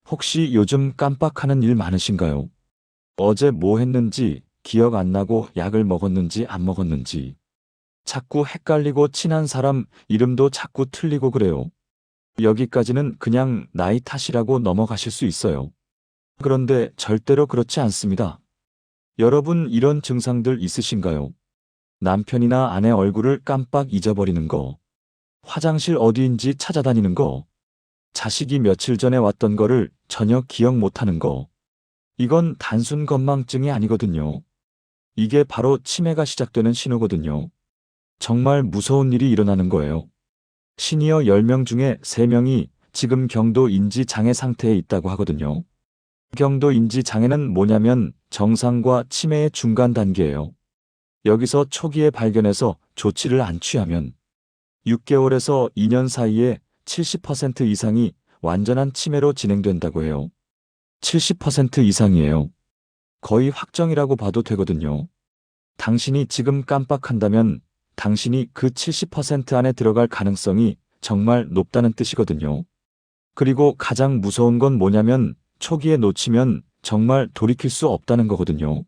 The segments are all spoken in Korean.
혹시 요즘 깜빡하는 일 많으신가요? 어제 뭐 했는지 기억 안 나고 약을 먹었는지 안 먹었는지 자꾸 헷갈리고 친한 사람 이름도 자꾸 틀리고 그래요. 여기까지는 그냥 나이 탓이라고 넘어가실 수 있어요. 그런데 절대로 그렇지 않습니다. 여러분 이런 증상들 있으신가요? 남편이나 아내 얼굴을 깜빡 잊어버리는 거, 화장실 어디인지 찾아다니는 거, 자식이 며칠 전에 왔던 거를 전혀 기억 못하는 거. 이건 단순 건망증이 아니거든요. 이게 바로 치매가 시작되는 신호거든요. 정말 무서운 일이 일어나는 거예요. 시니어 10명 중에 3명이 지금 경도 인지 장애 상태에 있다고 하거든요. 경도 인지 장애는 뭐냐면 정상과 치매의 중간 단계예요. 여기서 초기에 발견해서 조치를 안 취하면 6개월에서 2년 사이에 70% 이상이 완전한 치매로 진행된다고 해요. 70% 이상이에요. 거의 확정이라고 봐도 되거든요. 당신이 지금 깜빡한다면 당신이 그 70% 안에 들어갈 가능성이 정말 높다는 뜻이거든요. 그리고 가장 무서운 건 뭐냐면 초기에 놓치면 정말 돌이킬 수 없다는 거거든요.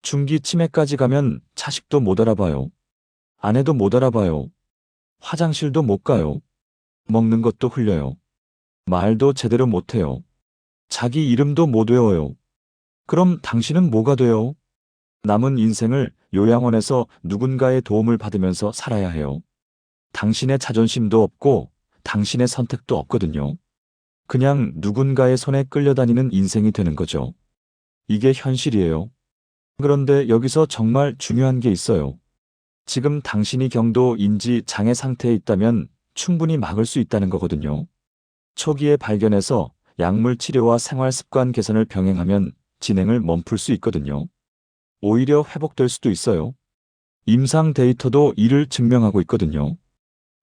중기 치매까지 가면 자식도 못 알아봐요. 아내도 못 알아봐요. 화장실도 못 가요. 먹는 것도 흘려요. 말도 제대로 못해요. 자기 이름도 못 외워요. 그럼 당신은 뭐가 돼요? 남은 인생을 요양원에서 누군가의 도움을 받으면서 살아야 해요. 당신의 자존심도 없고 당신의 선택도 없거든요. 그냥 누군가의 손에 끌려다니는 인생이 되는 거죠. 이게 현실이에요. 그런데 여기서 정말 중요한 게 있어요. 지금 당신이 경도 인지 장애 상태에 있다면 충분히 막을 수 있다는 거거든요. 초기에 발견해서 약물 치료와 생활 습관 개선을 병행하면 진행을 멈출 수 있거든요. 오히려 회복될 수도 있어요. 임상 데이터도 이를 증명하고 있거든요.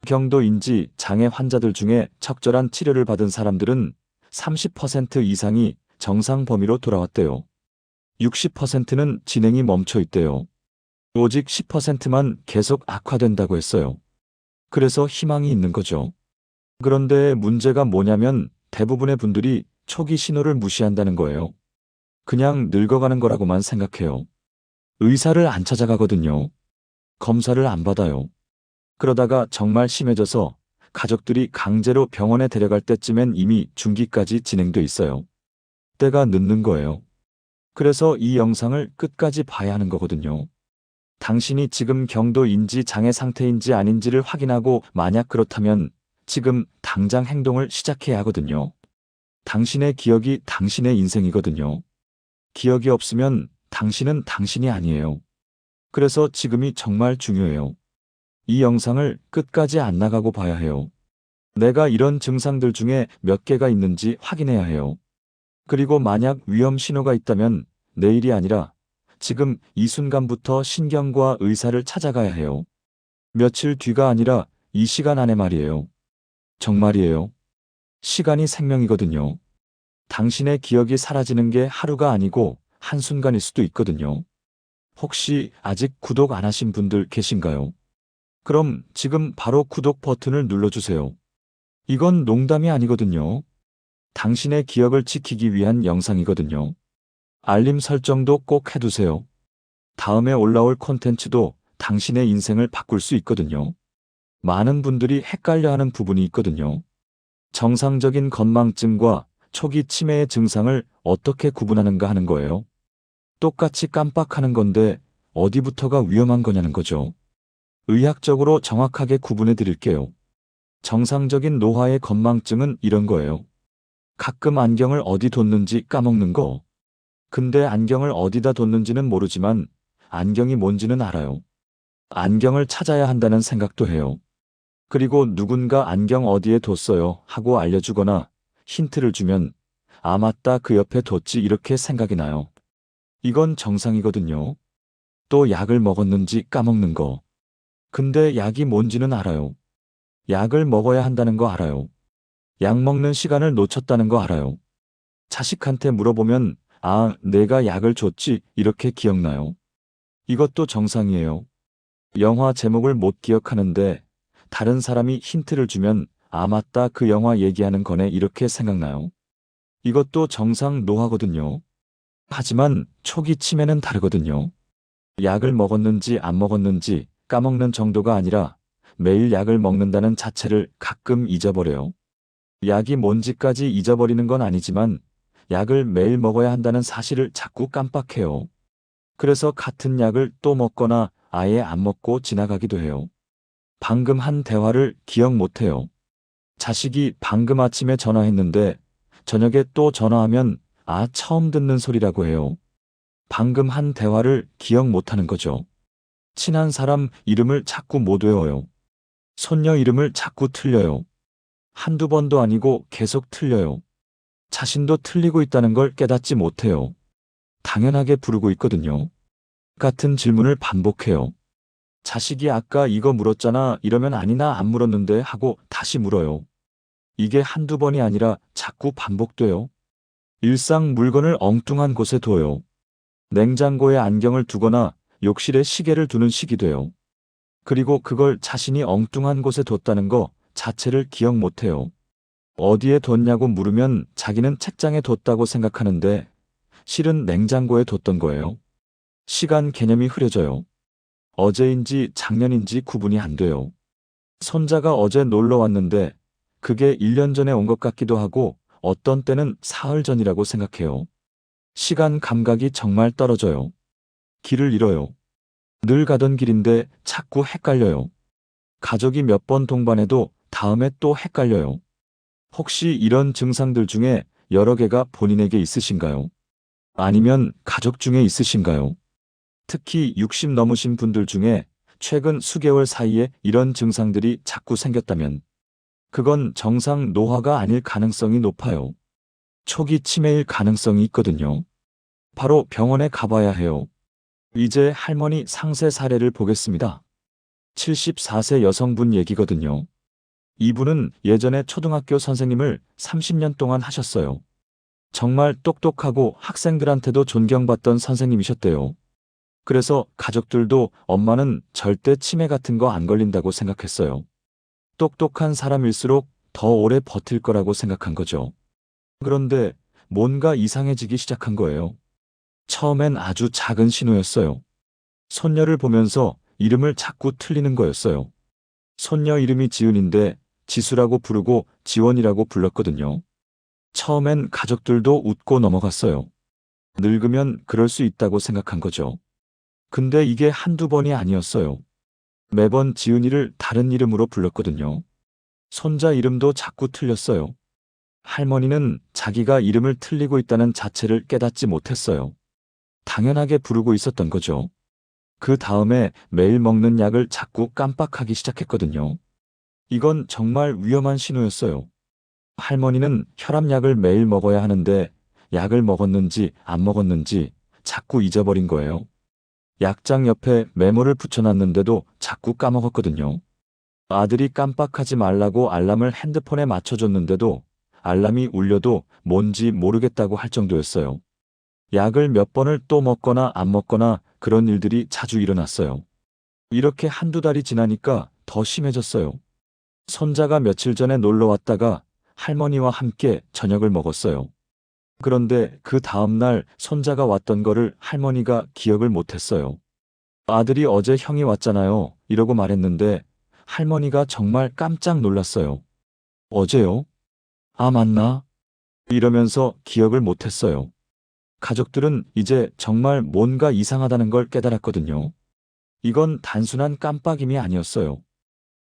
경도 인지 장애 환자들 중에 적절한 치료를 받은 사람들은 30% 이상이 정상 범위로 돌아왔대요. 60%는 진행이 멈춰 있대요. 오직 10%만 계속 악화된다고 했어요. 그래서 희망이 있는 거죠. 그런데 문제가 뭐냐면 대부분의 분들이 초기 신호를 무시한다는 거예요. 그냥 늙어가는 거라고만 생각해요. 의사를 안 찾아가거든요. 검사를 안 받아요. 그러다가 정말 심해져서 가족들이 강제로 병원에 데려갈 때쯤엔 이미 중기까지 진행돼 있어요. 때가 늦는 거예요. 그래서 이 영상을 끝까지 봐야 하는 거거든요. 당신이 지금 경도 인지 장애 상태인지 아닌지를 확인하고 만약 그렇다면 지금 당장 행동을 시작해야 하거든요. 당신의 기억이 당신의 인생이거든요. 기억이 없으면 당신은 당신이 아니에요. 그래서 지금이 정말 중요해요. 이 영상을 끝까지 안 나가고 봐야 해요. 내가 이런 증상들 중에 몇 개가 있는지 확인해야 해요. 그리고 만약 위험 신호가 있다면 내일이 아니라 지금 이 순간부터 신경과 의사를 찾아가야 해요. 며칠 뒤가 아니라 이 시간 안에 말이에요. 정말이에요. 시간이 생명이거든요. 당신의 기억이 사라지는 게 하루가 아니고 한순간일 수도 있거든요. 혹시 아직 구독 안 하신 분들 계신가요? 그럼 지금 바로 구독 버튼을 눌러주세요. 이건 농담이 아니거든요. 당신의 기억을 지키기 위한 영상이거든요. 알림 설정도 꼭 해두세요. 다음에 올라올 콘텐츠도 당신의 인생을 바꿀 수 있거든요. 많은 분들이 헷갈려하는 부분이 있거든요. 정상적인 건망증과 초기 치매의 증상을 어떻게 구분하는가 하는 거예요. 똑같이 깜빡하는 건데 어디부터가 위험한 거냐는 거죠. 의학적으로 정확하게 구분해 드릴게요. 정상적인 노화의 건망증은 이런 거예요. 가끔 안경을 어디 뒀는지 까먹는 거. 근데 안경을 어디다 뒀는지는 모르지만 안경이 뭔지는 알아요. 안경을 찾아야 한다는 생각도 해요. 그리고 누군가 안경 어디에 뒀어요 하고 알려주거나 힌트를 주면 아 맞다 그 옆에 뒀지 이렇게 생각이 나요. 이건 정상이거든요. 또 약을 먹었는지 까먹는 거. 근데 약이 뭔지는 알아요. 약을 먹어야 한다는 거 알아요. 약 먹는 시간을 놓쳤다는 거 알아요. 자식한테 물어보면 아, 내가 약을 줬지 이렇게 기억나요. 이것도 정상이에요. 영화 제목을 못 기억하는데 다른 사람이 힌트를 주면 아 맞다 그 영화 얘기하는 거네 이렇게 생각나요. 이것도 정상 노화거든요. 하지만 초기 치매는 다르거든요. 약을 먹었는지 안 먹었는지 까먹는 정도가 아니라 매일 약을 먹는다는 자체를 가끔 잊어버려요. 약이 뭔지까지 잊어버리는 건 아니지만 약을 매일 먹어야 한다는 사실을 자꾸 깜빡해요. 그래서 같은 약을 또 먹거나 아예 안 먹고 지나가기도 해요. 방금 한 대화를 기억 못해요. 자식이 방금 아침에 전화했는데 저녁에 또 전화하면 처음 듣는 소리라고 해요. 방금 한 대화를 기억 못하는 거죠. 친한 사람 이름을 자꾸 못 외워요. 손녀 이름을 자꾸 틀려요. 한두 번도 아니고 계속 틀려요. 자신도 틀리고 있다는 걸 깨닫지 못해요. 당연하게 부르고 있거든요. 같은 질문을 반복해요. 자식이 아까 이거 물었잖아 이러면 아니나 안 물었는데 하고 다시 물어요. 이게 한두 번이 아니라 자꾸 반복돼요. 일상 물건을 엉뚱한 곳에 둬요. 냉장고에 안경을 두거나 욕실에 시계를 두는 식이 돼요. 그리고 그걸 자신이 엉뚱한 곳에 뒀다는 거 자체를 기억 못해요. 어디에 뒀냐고 물으면 자기는 책장에 뒀다고 생각하는데 실은 냉장고에 뒀던 거예요. 시간 개념이 흐려져요. 어제인지 작년인지 구분이 안 돼요. 손자가 어제 놀러 왔는데 그게 1년 전에 온 것 같기도 하고 어떤 때는 사흘 전이라고 생각해요. 시간 감각이 정말 떨어져요. 길을 잃어요. 늘 가던 길인데 자꾸 헷갈려요. 가족이 몇 번 동반해도 다음에 또 헷갈려요. 혹시 이런 증상들 중에 여러 개가 본인에게 있으신가요? 아니면 가족 중에 있으신가요? 특히 60 넘으신 분들 중에 최근 수개월 사이에 이런 증상들이 자꾸 생겼다면 그건 정상 노화가 아닐 가능성이 높아요. 초기 치매일 가능성이 있거든요. 바로 병원에 가봐야 해요. 이제 할머니 상세 사례를 보겠습니다. 74세 여성분 얘기거든요. 이분은 예전에 초등학교 선생님을 30년 동안 하셨어요. 정말 똑똑하고 학생들한테도 존경받던 선생님이셨대요. 그래서 가족들도 엄마는 절대 치매 같은 거 안 걸린다고 생각했어요. 똑똑한 사람일수록 더 오래 버틸 거라고 생각한 거죠. 그런데 뭔가 이상해지기 시작한 거예요. 처음엔 아주 작은 신호였어요. 손녀를 보면서 이름을 자꾸 틀리는 거였어요. 손녀 이름이 지은인데 지수라고 부르고 지원이라고 불렀거든요. 처음엔 가족들도 웃고 넘어갔어요. 늙으면 그럴 수 있다고 생각한 거죠. 근데 이게 한두 번이 아니었어요. 매번 지은이를 다른 이름으로 불렀거든요. 손자 이름도 자꾸 틀렸어요. 할머니는 자기가 이름을 틀리고 있다는 자체를 깨닫지 못했어요. 당연하게 부르고 있었던 거죠. 그 다음에 매일 먹는 약을 자꾸 깜빡하기 시작했거든요. 이건 정말 위험한 신호였어요. 할머니는 혈압약을 매일 먹어야 하는데 약을 먹었는지 안 먹었는지 자꾸 잊어버린 거예요. 약장 옆에 메모를 붙여놨는데도 자꾸 까먹었거든요. 아들이 깜빡하지 말라고 알람을 핸드폰에 맞춰줬는데도 알람이 울려도 뭔지 모르겠다고 할 정도였어요. 약을 몇 번을 또 먹거나 안 먹거나 그런 일들이 자주 일어났어요. 이렇게 한두 달이 지나니까 더 심해졌어요. 손자가 며칠 전에 놀러 왔다가 할머니와 함께 저녁을 먹었어요. 그런데 그 다음날 손자가 왔던 거를 할머니가 기억을 못했어요. 아들이 어제 형이 왔잖아요. 이러고 말했는데 할머니가 정말 깜짝 놀랐어요. 어제요? 맞나? 이러면서 기억을 못했어요. 가족들은 이제 정말 뭔가 이상하다는 걸 깨달았거든요. 이건 단순한 깜빡임이 아니었어요.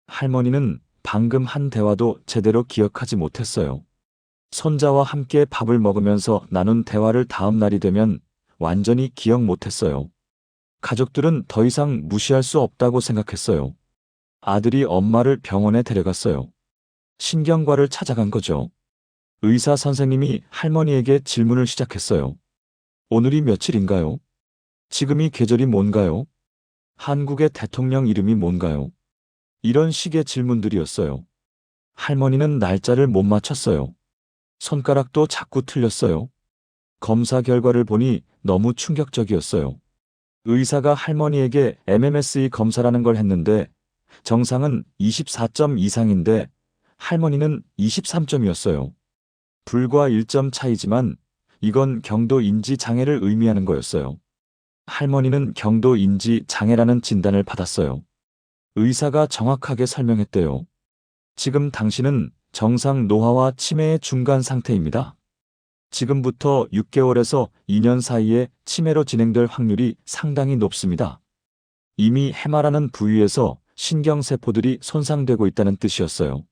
할머니는 방금 한 대화도 제대로 기억하지 못했어요. 손자와 함께 밥을 먹으면서 나눈 대화를 다음 날이 되면 완전히 기억 못했어요. 가족들은 더 이상 무시할 수 없다고 생각했어요. 아들이 엄마를 병원에 데려갔어요. 신경과를 찾아간 거죠. 의사 선생님이 할머니에게 질문을 시작했어요. 오늘이 며칠인가요? 지금이 계절이 뭔가요? 한국의 대통령 이름이 뭔가요? 이런 식의 질문들이었어요. 할머니는 날짜를 못 맞췄어요. 손가락도 자꾸 틀렸어요. 검사 결과를 보니 너무 충격적이었어요. 의사가 할머니에게 MMSE 검사라는 걸 했는데 정상은 24점 이상인데 할머니는 23점이었어요. 불과 1점 차이지만 이건 경도 인지 장애를 의미하는 거였어요. 할머니는 경도 인지 장애라는 진단을 받았어요. 의사가 정확하게 설명했대요. 지금 당신은 정상 노화와 치매의 중간 상태입니다. 지금부터 6개월에서 2년 사이에 치매로 진행될 확률이 상당히 높습니다. 이미 해마라는 부위에서 신경세포들이 손상되고 있다는 뜻이었어요.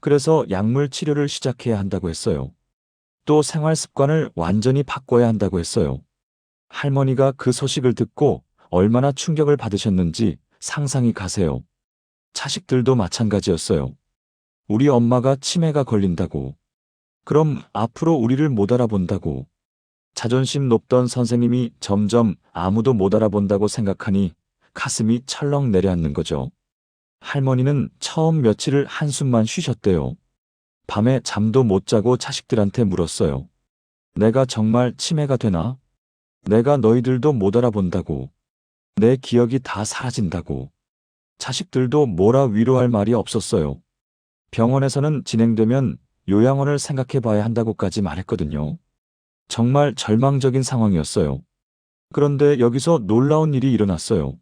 그래서 약물 치료를 시작해야 한다고 했어요. 또 생활 습관을 완전히 바꿔야 한다고 했어요. 할머니가 그 소식을 듣고 얼마나 충격을 받으셨는지 상상이 가세요. 자식들도 마찬가지였어요. 우리 엄마가 치매가 걸린다고. 그럼 앞으로 우리를 못 알아본다고. 자존심 높던 선생님이 점점 아무도 못 알아본다고 생각하니 가슴이 철렁 내려앉는 거죠. 할머니는 처음 며칠을 한숨만 쉬셨대요. 밤에 잠도 못 자고 자식들한테 물었어요. 내가 정말 치매가 되나? 내가 너희들도 못 알아본다고. 내 기억이 다 사라진다고. 자식들도 뭐라 위로할 말이 없었어요. 병원에서는 진행되면 요양원을 생각해 봐야 한다고까지 말했거든요. 정말 절망적인 상황이었어요. 그런데 여기서 놀라운 일이 일어났어요.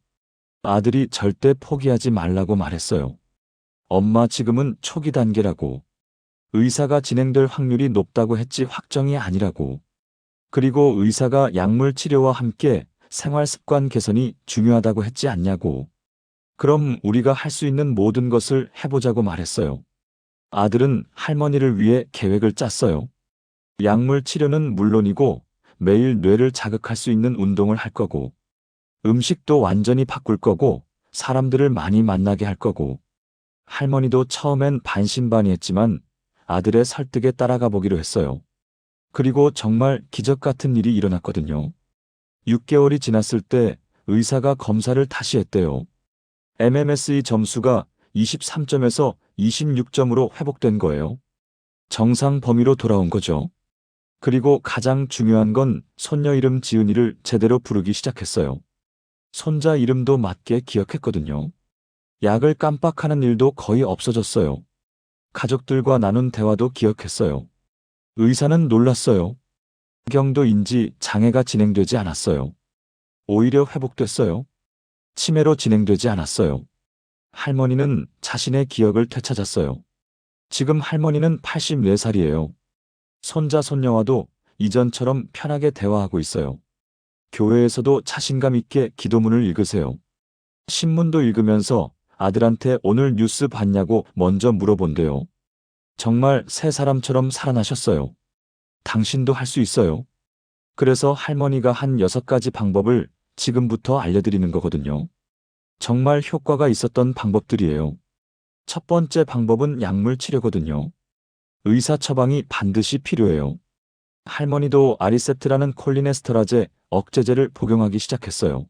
아들이 절대 포기하지 말라고 말했어요. 엄마 지금은 초기 단계라고. 의사가 진행될 확률이 높다고 했지 확정이 아니라고. 그리고 의사가 약물 치료와 함께 생활 습관 개선이 중요하다고 했지 않냐고. 그럼 우리가 할 수 있는 모든 것을 해보자고 말했어요. 아들은 할머니를 위해 계획을 짰어요. 약물 치료는 물론이고 매일 뇌를 자극할 수 있는 운동을 할 거고, 음식도 완전히 바꿀 거고, 사람들을 많이 만나게 할 거고. 할머니도 처음엔 반신반의했지만 아들의 설득에 따라가 보기로 했어요. 그리고 정말 기적 같은 일이 일어났거든요. 6개월이 지났을 때 의사가 검사를 다시 했대요. MMSE 점수가 23점에서 26점으로 회복된 거예요. 정상 범위로 돌아온 거죠. 그리고 가장 중요한 건 손녀 이름 지은이를 제대로 부르기 시작했어요. 손자 이름도 맞게 기억했거든요. 약을 깜빡하는 일도 거의 없어졌어요. 가족들과 나눈 대화도 기억했어요. 의사는 놀랐어요. 경도 인지 장애가 진행되지 않았어요. 오히려 회복됐어요. 치매로 진행되지 않았어요. 할머니는 자신의 기억을 되찾았어요. 지금 할머니는 84살이에요. 손자 손녀와도 이전처럼 편하게 대화하고 있어요. 교회에서도 자신감 있게 기도문을 읽으세요. 신문도 읽으면서 아들한테 오늘 뉴스 봤냐고 먼저 물어본대요. 정말 새 사람처럼 살아나셨어요. 당신도 할 수 있어요. 그래서 할머니가 한 6가지 방법을 지금부터 알려드리는 거거든요. 정말 효과가 있었던 방법들이에요. 첫 번째 방법은 약물 치료거든요. 의사 처방이 반드시 필요해요. 할머니도 아리셉트라는 콜리네스테라제 억제제를 복용하기 시작했어요.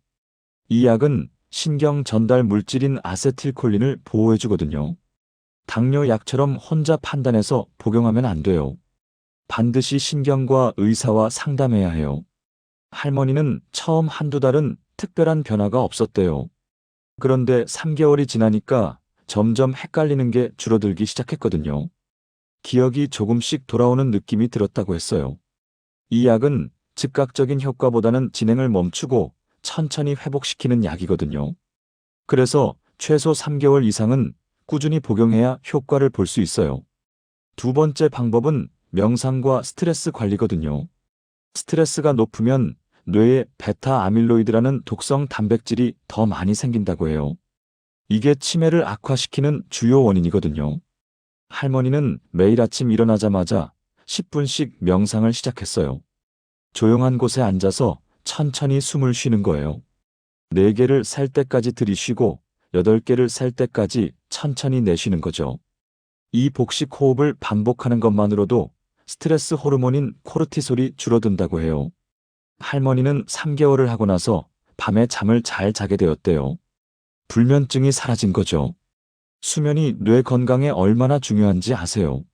이 약은 신경 전달 물질인 아세틸콜린을 보호해주거든요. 당뇨 약처럼 혼자 판단해서 복용하면 안 돼요. 반드시 신경과 의사와 상담해야 해요. 할머니는 처음 한두 달은 특별한 변화가 없었대요. 그런데 3개월이 지나니까 점점 헷갈리는 게 줄어들기 시작했거든요. 기억이 조금씩 돌아오는 느낌이 들었다고 했어요. 이 약은 즉각적인 효과보다는 진행을 멈추고 천천히 회복시키는 약이거든요. 그래서 최소 3개월 이상은 꾸준히 복용해야 효과를 볼 수 있어요. 두 번째 방법은 명상과 스트레스 관리거든요. 스트레스가 높으면 뇌에 베타 아밀로이드라는 독성 단백질이 더 많이 생긴다고 해요. 이게 치매를 악화시키는 주요 원인이거든요. 할머니는 매일 아침 일어나자마자 10분씩 명상을 시작했어요. 조용한 곳에 앉아서 천천히 숨을 쉬는 거예요. 4개를 셀 때까지 들이쉬고 8개를 셀 때까지 천천히 내쉬는 거죠. 이 복식 호흡을 반복하는 것만으로도 스트레스 호르몬인 코르티솔이 줄어든다고 해요. 할머니는 3개월을 하고 나서 밤에 잠을 잘 자게 되었대요. 불면증이 사라진 거죠. 수면이 뇌 건강에 얼마나 중요한지 아세요?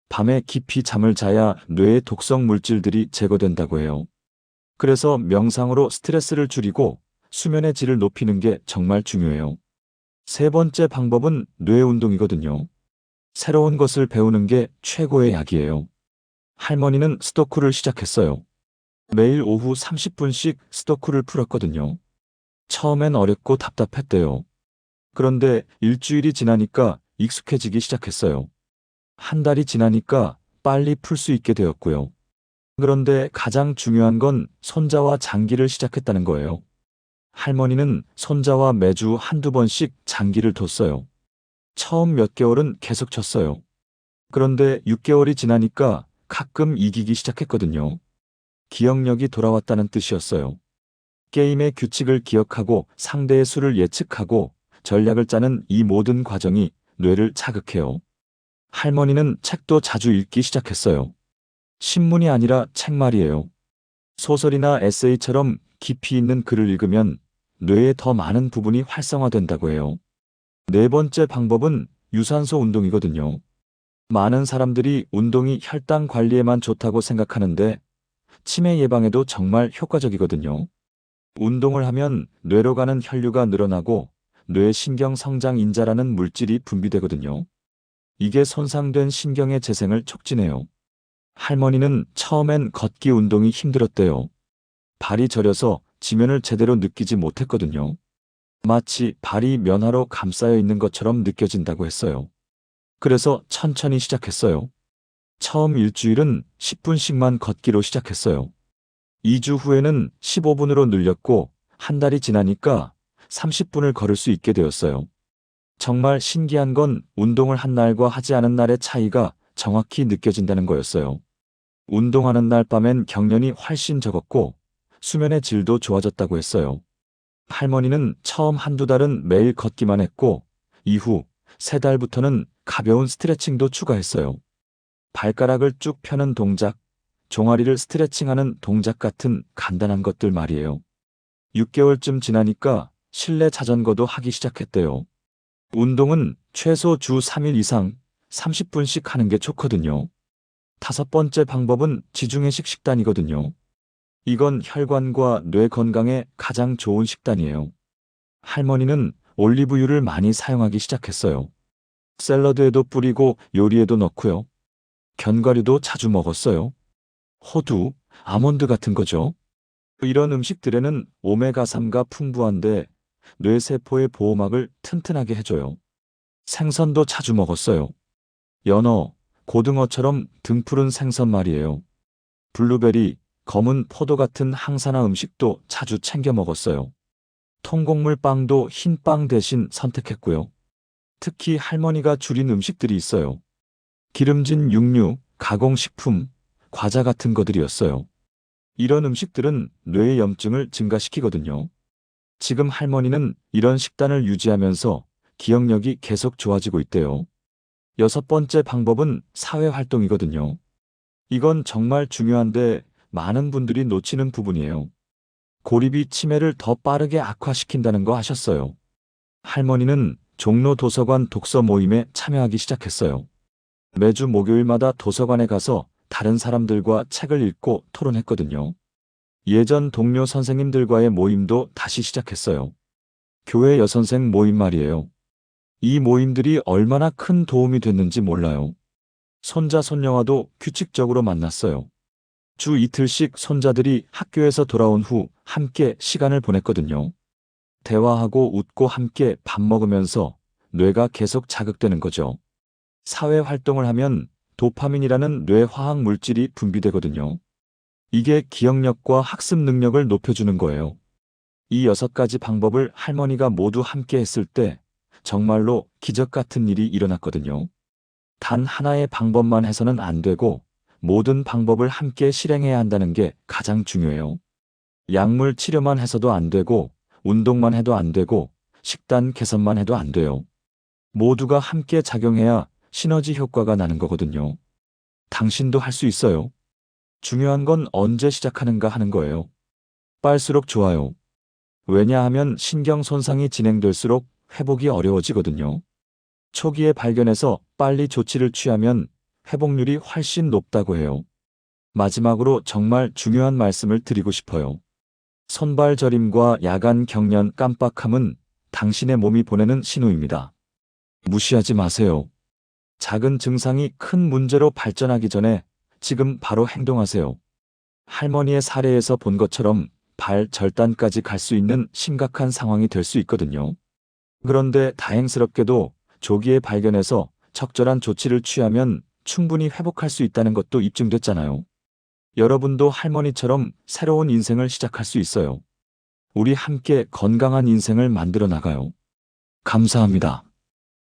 밤에 깊이 잠을 자야 뇌의 독성 물질들이 제거된다고 해요. 그래서 명상으로 스트레스를 줄이고 수면의 질을 높이는 게 정말 중요해요. 세 번째 방법은 뇌 운동이거든요. 새로운 것을 배우는 게 최고의 약이에요. 할머니는 스토크를 시작했어요. 매일 오후 30분씩 스토크를 풀었거든요. 처음엔 어렵고 답답했대요. 그런데 일주일이 지나니까 익숙해지기 시작했어요. 한 달이 지나니까 빨리 풀 수 있게 되었고요. 그런데 가장 중요한 건 손자와 장기를 시작했다는 거예요. 할머니는 손자와 매주 한두 번씩 장기를 뒀어요. 처음 몇 개월은 계속 쳤어요. 그런데 6개월이 지나니까 가끔 이기기 시작했거든요. 기억력이 돌아왔다는 뜻이었어요. 게임의 규칙을 기억하고 상대의 수를 예측하고 전략을 짜는 이 모든 과정이 뇌를 자극해요. 할머니는 책도 자주 읽기 시작했어요. 신문이 아니라 책 말이에요. 소설이나 에세이처럼 깊이 있는 글을 읽으면 뇌의 더 많은 부분이 활성화된다고 해요. 네 번째 방법은 유산소 운동이거든요. 많은 사람들이 운동이 혈당 관리에만 좋다고 생각하는데 치매 예방에도 정말 효과적이거든요. 운동을 하면 뇌로 가는 혈류가 늘어나고 뇌 신경 성장 인자라는 물질이 분비되거든요. 이게 손상된 신경의 재생을 촉진해요. 할머니는 처음엔 걷기 운동이 힘들었대요. 발이 저려서 지면을 제대로 느끼지 못했거든요. 마치 발이 면화로 감싸여 있는 것처럼 느껴진다고 했어요. 그래서 천천히 시작했어요. 처음 일주일은 10분씩만 걷기로 시작했어요. 2주 후에는 15분으로 늘렸고 한 달이 지나니까 30분을 걸을 수 있게 되었어요. 정말 신기한 건 운동을 한 날과 하지 않은 날의 차이가 정확히 느껴진다는 거였어요. 운동하는 날 밤엔 경련이 훨씬 적었고 수면의 질도 좋아졌다고 했어요. 할머니는 처음 한두 달은 매일 걷기만 했고 이후 3달부터는 가벼운 스트레칭도 추가했어요. 발가락을 쭉 펴는 동작, 종아리를 스트레칭하는 동작 같은 간단한 것들 말이에요. 6개월쯤 지나니까 실내 자전거도 하기 시작했대요. 운동은 최소 주 3일 이상 30분씩 하는 게 좋거든요. 5번째 방법은 지중해식 식단이거든요. 이건 혈관과 뇌 건강에 가장 좋은 식단이에요. 할머니는 올리브유를 많이 사용하기 시작했어요. 샐러드에도 뿌리고 요리에도 넣고요. 견과류도 자주 먹었어요. 호두, 아몬드 같은 거죠. 이런 음식들에는 오메가3가 풍부한데 뇌세포의 보호막을 튼튼하게 해줘요. 생선도 자주 먹었어요. 연어, 고등어처럼 등푸른 생선 말이에요. 블루베리, 검은 포도 같은 항산화 음식도 자주 챙겨 먹었어요. 통곡물 빵도 흰 빵 대신 선택했고요. 특히 할머니가 줄인 음식들이 있어요. 기름진 육류, 가공식품, 과자 같은 것들이었어요. 이런 음식들은 뇌의 염증을 증가시키거든요. 지금 할머니는 이런 식단을 유지하면서 기억력이 계속 좋아지고 있대요. 6번째 방법은 사회활동이거든요. 이건 정말 중요한데 많은 분들이 놓치는 부분이에요. 고립이 치매를 더 빠르게 악화시킨다는 거 아셨어요? 할머니는 종로 도서관 독서 모임에 참여하기 시작했어요. 매주 목요일마다 도서관에 가서 다른 사람들과 책을 읽고 토론했거든요. 예전 동료 선생님들과의 모임도 다시 시작했어요. 교회 여선생 모임 말이에요. 이 모임들이 얼마나 큰 도움이 됐는지 몰라요. 손자 손녀와도 규칙적으로 만났어요. 주 이틀씩 손자들이 학교에서 돌아온 후 함께 시간을 보냈거든요. 대화하고 웃고 함께 밥 먹으면서 뇌가 계속 자극되는 거죠. 사회 활동을 하면 도파민이라는 뇌 화학 물질이 분비되거든요. 이게 기억력과 학습 능력을 높여주는 거예요. 이 6가지 방법을 할머니가 모두 함께 했을 때 정말로 기적 같은 일이 일어났거든요. 단 하나의 방법만 해서는 안 되고 모든 방법을 함께 실행해야 한다는 게 가장 중요해요. 약물 치료만 해서도 안 되고 운동만 해도 안 되고 식단 개선만 해도 안 돼요. 모두가 함께 작용해야 시너지 효과가 나는 거거든요. 당신도 할 수 있어요. 중요한 건 언제 시작하는가 하는 거예요. 빨수록 좋아요. 왜냐하면 신경 손상이 진행될수록 회복이 어려워지거든요. 초기에 발견해서 빨리 조치를 취하면 회복률이 훨씬 높다고 해요. 마지막으로 정말 중요한 말씀을 드리고 싶어요. 손발 저림과 야간 경련 깜빡함은 당신의 몸이 보내는 신호입니다. 무시하지 마세요. 작은 증상이 큰 문제로 발전하기 전에 지금 바로 행동하세요. 할머니의 사례에서 본 것처럼 발절단까지 갈 수 있는 심각한 상황이 될 수 있거든요. 그런데 다행스럽게도 조기에 발견해서 적절한 조치를 취하면 충분히 회복할 수 있다는 것도 입증됐잖아요. 여러분도 할머니처럼 새로운 인생을 시작할 수 있어요. 우리 함께 건강한 인생을 만들어 나가요. 감사합니다.